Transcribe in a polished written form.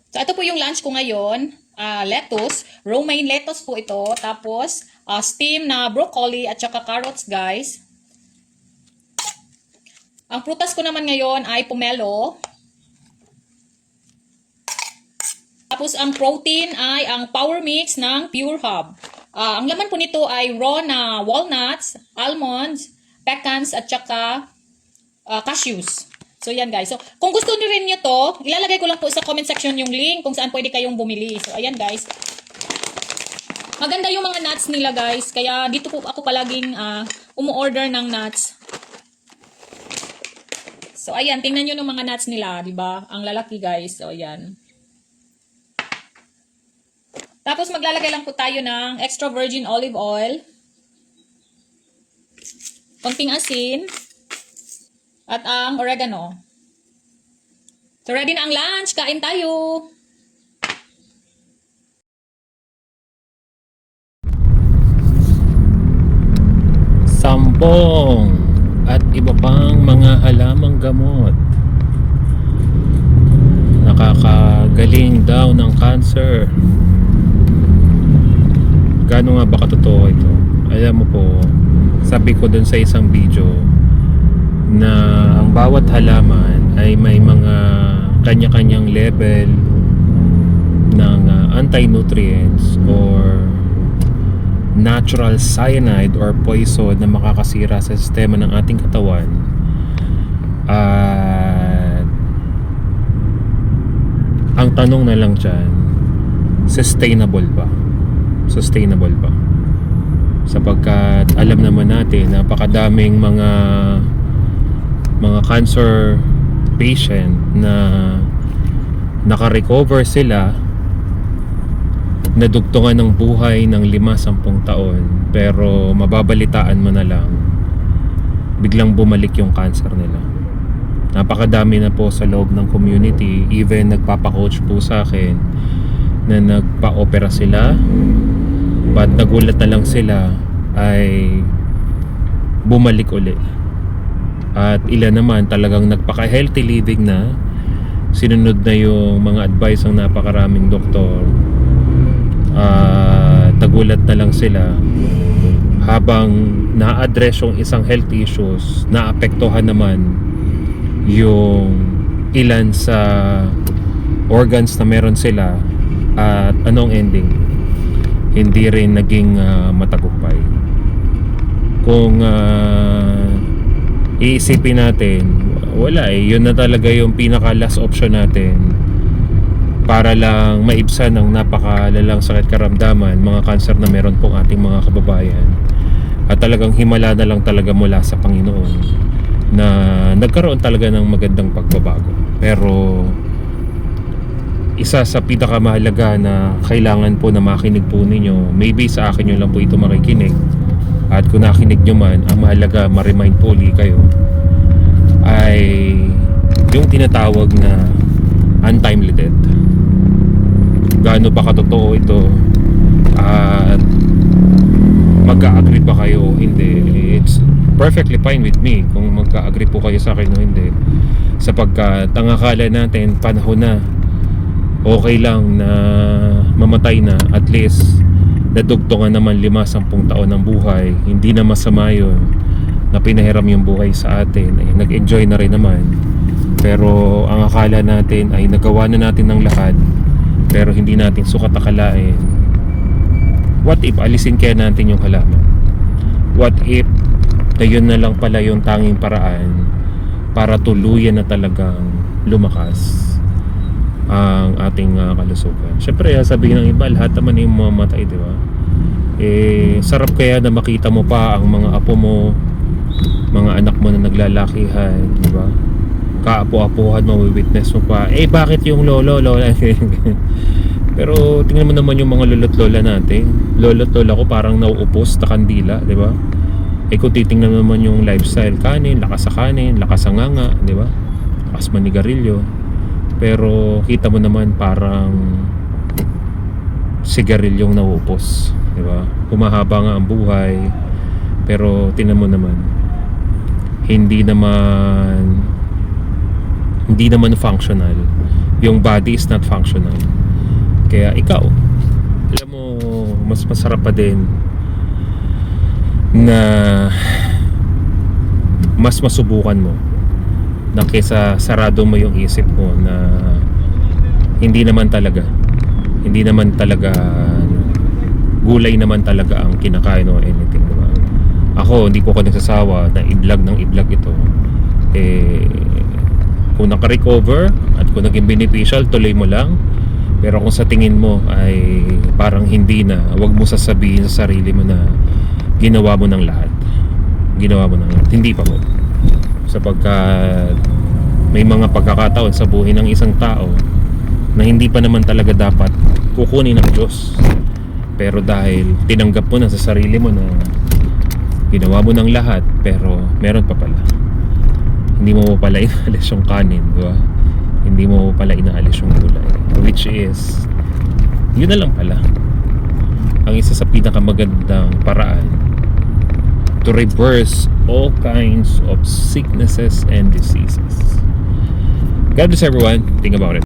So, ito po yung lunch ko ngayon. Lettuce. Romaine lettuce po ito. Tapos, steam na broccoli at saka carrots, guys. Ang prutas ko naman ngayon ay pomelo. Tapos, ang protein ay ang power mix ng Pure Hub. Ang laman po nito ay raw na walnuts, almonds, pecans, at saka cashews. So, yan guys. So, kung gusto niyo rin nyo to, ilalagay ko lang po sa comment section yung link kung saan pwede kayong bumili. So, ayan guys. Maganda yung mga nuts nila guys. Kaya dito po ako palaging umu-order ng nuts. So, ayan. Tingnan nyo ng mga nuts nila. Diba? Ang lalaki guys. So, ayan. Tapos, maglalagay lang po tayo ng extra virgin olive oil. Konting asin. At ang oregano. So, ready na ang lunch. Kain tayo. Sambong at iba pang mga halamang gamot. Nakakagaling daw ng cancer. Gaano nga ba katotoo ito? Alam mo po, sabi ko dun sa isang video na ang bawat halaman ay may mga kanya-kanyang level ng anti-nutrients or natural cyanide or poison na makakasira sa sistema ng ating katawan. At ang tanong na lang dyan, sustainable ba? Sustainable ba? Sapagkat alam naman natin napakadaming mga cancer patient na naka-recover sila, nadugtungan ng buhay ng 5-10 taon, pero mababalitaan mo na lang biglang bumalik yung cancer nila. Napakadami na po sa loob ng community. Even nagpapa-coach po sa akin na nagpa-opera sila, but nagulat na lang sila ay bumalik uli. At ilan naman talagang nagpaka-healthy living na, sinunod na yung mga advice ng napakaraming doktor. Nagulat na lang sila habang na-address yung isang health issues, naapektuhan naman yung ilan sa organs na meron sila. At anong ending? Hindi rin naging matagumpay. Kung iisipin natin, wala yun na talaga yung pinaka last option natin para lang maibsan ng napakalalang sakit karamdaman, mga cancer na meron pong ating mga kababayan. At talagang himala na lang talaga mula sa Panginoon na nagkaroon talaga ng magandang pagbabago. Pero isa sa pinakamahalaga na kailangan po na makinig po ninyo, maybe sa akin nyo lang po ito makikinig, at kung nakinig nyo man, ang mahalaga ma-remind po ulit kayo, ay yung tinatawag na untimely death. Gaano ba katotoo ito, at magka-agree ba kayo o hindi? It's perfectly fine with me kung magka-agree po kayo sa akin o hindi, sapagkat ang akala natin panahon na, okay lang na mamatay na, at least nadugtungan naman 5-10 taon ng buhay, hindi na masama yun na pinahiram yung buhay sa atin, ay nag-enjoy na rin naman. Pero ang akala natin ay nagawa na natin ng lahat, pero hindi natin sukat akalain. What if alisin kaya natin yung halaman? What if na yun na lang pala yung tanging paraan para tuluyan na talagang lumakas ang ating kalusugan? Syempre sabihin ng iba, lahat naman yung mamatay, di ba? Sarap kaya na makita mo pa ang mga apo mo, mga anak mo na naglalakihan, di ba? Kaapo-apuhan mo, witness mo pa, bakit yung lolo, lola? Pero tingnan mo naman yung mga lolo't lola natin. Lolo't lola ko parang nauupos na kandila, di ba? Kung titingnan naman yung lifestyle, kanin, lakas sa kanin, lakas sa nganga, di ba? Lakas manigarilyo. Pero kita mo naman parang sigarilyong nauupos, di ba? Humahaba nga ang buhay, pero tingnan mo naman, hindi naman functional yung body is not functional. Kaya ikaw, alam mo, mas masarap pa din na mas masubukan mo na kesa sarado mo yung isip mo na hindi naman talaga gulay naman talaga ang kinakain o anything, diba? Ako, hindi po ako nagsasawa na iblag ng iblag ito. Kung naka-recover at kung naging beneficial, tuloy mo lang. Pero kung sa tingin mo ay parang hindi na, huwag mo sasabihin sa sarili mo na ginawa mo ng lahat. Hindi pa po. Sapagkat may mga pagkakataon sa buhay ng isang tao na hindi pa naman talaga dapat kukunin ng Diyos. Pero dahil tinanggap mo na sa sarili mo na ginawa mo ng lahat, pero meron pa pala. Hindi mo pala inaalis yung kanin, di ba? Hindi mo pala inaalis yung gulay. Which is, yun na lang pala ang isa sa pinakamagandang paraan to reverse all kinds of sicknesses and diseases. God bless everyone. Think about it.